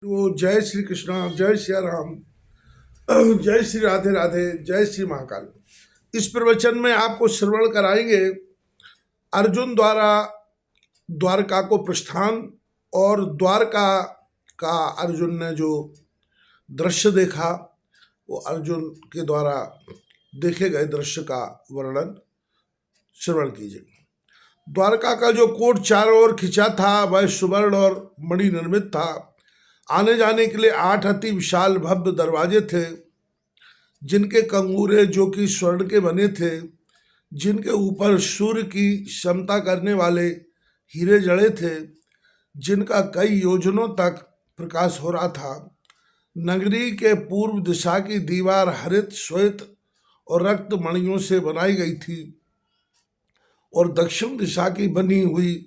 तो जय श्री कृष्णा, जय श्री राम, जय श्री राधे राधे, जय श्री महाकाल। इस प्रवचन में आपको श्रवण कराएंगे अर्जुन द्वारा द्वारका को प्रस्थान और द्वारका का अर्जुन ने जो दृश्य देखा वो अर्जुन के द्वारा देखे गए दृश्य का वर्णन श्रवण कीजिए। द्वारका का जो कोट चारों ओर खिंचा था वह सुवर्ण और मणि निर्मित था। आने जाने के लिए 8 अति विशाल भव्य दरवाजे थे, जिनके कंगूरे जो कि स्वर्ण के बने थे, जिनके ऊपर सूर्य की क्षमता करने वाले हीरे जड़े थे, जिनका कई योजनों तक प्रकाश हो रहा था। नगरी के पूर्व दिशा की दीवार हरित, श्वेत और रक्त मणियों से बनाई गई थी और दक्षिण दिशा की बनी हुई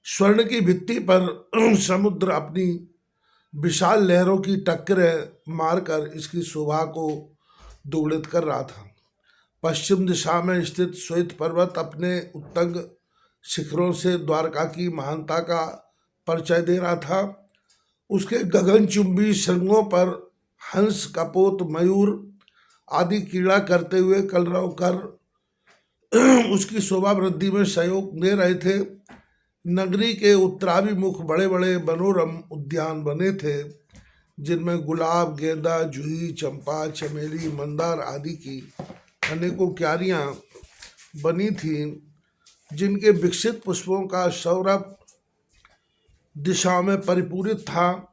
स्वर्ण की भित्ति पर समुद्र अपनी विशाल लहरों की टक्करें मारकर इसकी शोभा को दोगुलित कर रहा था। पश्चिम दिशा में स्थित श्वेत पर्वत अपने उत्तंग शिखरों से द्वारका की महानता का परिचय दे रहा था। उसके गगनचुंबी श्रृंगों पर हंस, कपोत, मयूर आदि क्रीड़ा करते हुए कलरव कर उसकी शोभा वृद्धि में सहयोग दे रहे थे। नगरी के उत्तराभिमुख बड़े बड़े मनोरम उद्यान बने थे, जिनमें गुलाब, गेंदा, जूही, चंपा, चमेली, मंदार आदि की अनेकों क्यारियां बनी थीं, जिनके विकसित पुष्पों का सौरभ दिशाओं में परिपूरित था।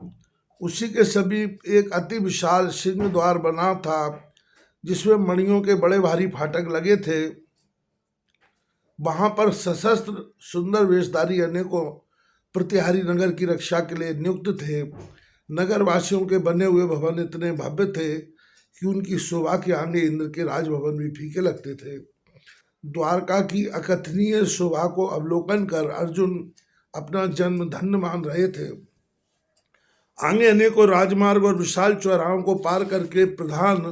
उसी के समीप एक अति विशाल सिंह द्वार बना था, जिसमें मणियों के बड़े भारी फाटक लगे थे। वहां पर सशस्त्र सुंदर वेशधारी अनेकों प्रतिहारी नगर की रक्षा के लिए नियुक्त थे। नगर वासियों के बने हुए भवन इतने भव्य थे कि उनकी शोभा के आगे इंद्र के राजभवन भी फीके लगते थे। द्वारका की अकथनीय शोभा को अवलोकन कर अर्जुन अपना जन्म धन्य मान रहे थे। आगे अनेकों राजमार्ग और विशाल चौराहों को पार करके प्रधान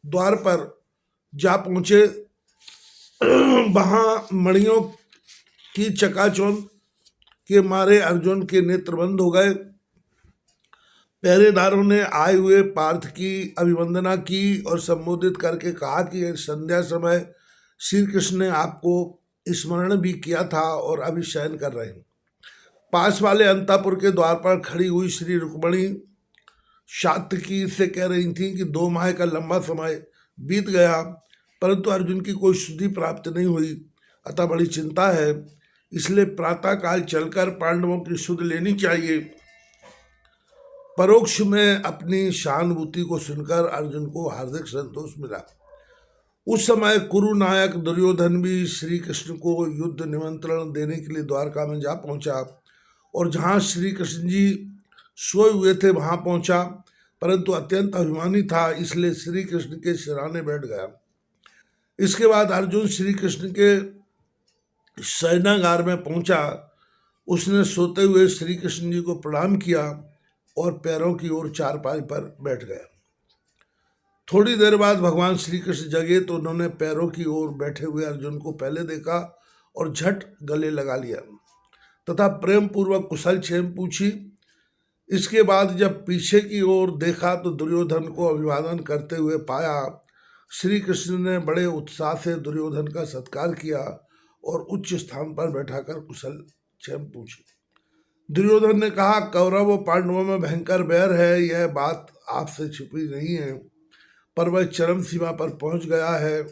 द्वार पर जा पहुंचे। वहां मणियों की चकाचौंध के मारे अर्जुन के नेत्र बंद हो गए। पहरेदारों ने आए हुए पार्थ की अभिवंदना की और संबोधित करके कहा कि संध्या समय श्री कृष्ण ने आपको स्मरण भी किया था और अभी शयन कर रहे हैं। पास वाले अंतापुर के द्वार पर खड़ी हुई श्री रुक्मणी सात्यकी से कह रही थी कि 2 माह का लंबा समय बीत गया, परंतु अर्जुन की कोई शुद्धि प्राप्त नहीं हुई, अतः बड़ी चिंता है। इसलिए प्रातःकाल चलकर पांडवों की शुद्ध लेनी चाहिए। परोक्ष में अपनी सहानुभूति को सुनकर अर्जुन को हार्दिक संतोष मिला। उस समय कुरु नायक दुर्योधन भी श्री कृष्ण को युद्ध निमंत्रण देने के लिए द्वारका में जा पहुंचा और जहां श्री कृष्ण जी सोए हुए थे वहां पहुंचा, परंतु अत्यंत अभिमानी था, इसलिए श्री कृष्ण के सिरहाने बैठ गया। इसके बाद अर्जुन श्री कृष्ण के शयनागार में पहुंचा। उसने सोते हुए श्री कृष्ण जी को प्रणाम किया और पैरों की ओर चारपाई पर बैठ गया। थोड़ी देर बाद भगवान श्री कृष्ण जगे तो उन्होंने पैरों की ओर बैठे हुए अर्जुन को पहले देखा और झट गले लगा लिया तथा प्रेम पूर्वक कुशल क्षेम पूछी। इसके बाद जब पीछे की ओर देखा तो दुर्योधन को अभिवादन करते हुए पाया। श्री कृष्ण ने बड़े उत्साह से दुर्योधन का सत्कार किया और उच्च स्थान पर बैठाकर कुशल क्षेम पूछी। दुर्योधन ने कहा, कौरव और पांडवों में भयंकर बैर है, यह बात आपसे छिपी नहीं है, पर वह चरम सीमा पर पहुंच गया है,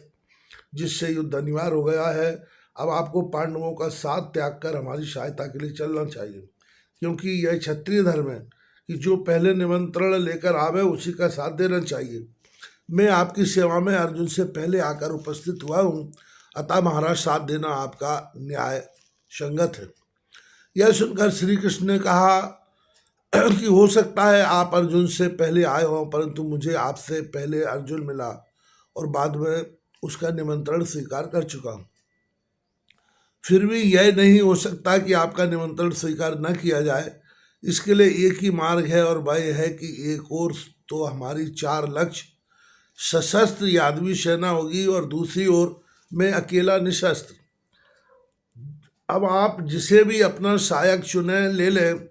जिससे युद्ध अनिवार्य हो गया है। अब आपको पांडवों का साथ त्याग कर हमारी सहायता के लिए चलना चाहिए, क्योंकि यह क्षत्रिय धर्म है कि जो पहले निमंत्रण लेकर आवे उसी का साथ देना चाहिए। मैं आपकी सेवा में अर्जुन से पहले आकर उपस्थित हुआ हूँ, अतः महाराज साथ देना आपका न्याय संगत है। यह सुनकर श्री कृष्ण ने कहा कि हो सकता है आप अर्जुन से पहले आए हों, परंतु मुझे आपसे पहले अर्जुन मिला और बाद में उसका निमंत्रण स्वीकार कर चुका हूँ। फिर भी यह नहीं हो सकता कि आपका निमंत्रण स्वीकार न किया जाए। इसके लिए एक ही मार्ग है और वह है कि एक ओर तो हमारी 4 लक्ष्य सशस्त्र यादवी सेना होगी और दूसरी ओर मैं अकेला निशस्त्र। अब आप जिसे भी अपना सहायक चुने ले लें,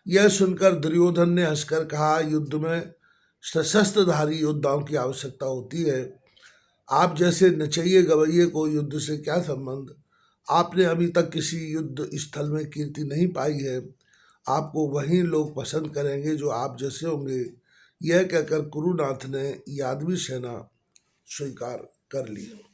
यह सुनकर दुर्योधन ने हंसकर कहा, युद्ध में सशस्त्रधारी योद्धाओं की आवश्यकता होती है। आप जैसे नचइये गवैये को युद्ध से क्या संबंध? आपने अभी तक किसी युद्ध स्थल में कीर्ति नहीं पाई है। आपको वही लोग पसंद करेंगे जो आप जैसे होंगे। यह कहकर कुरुनाथ ने यादवी सेना स्वीकार कर ली।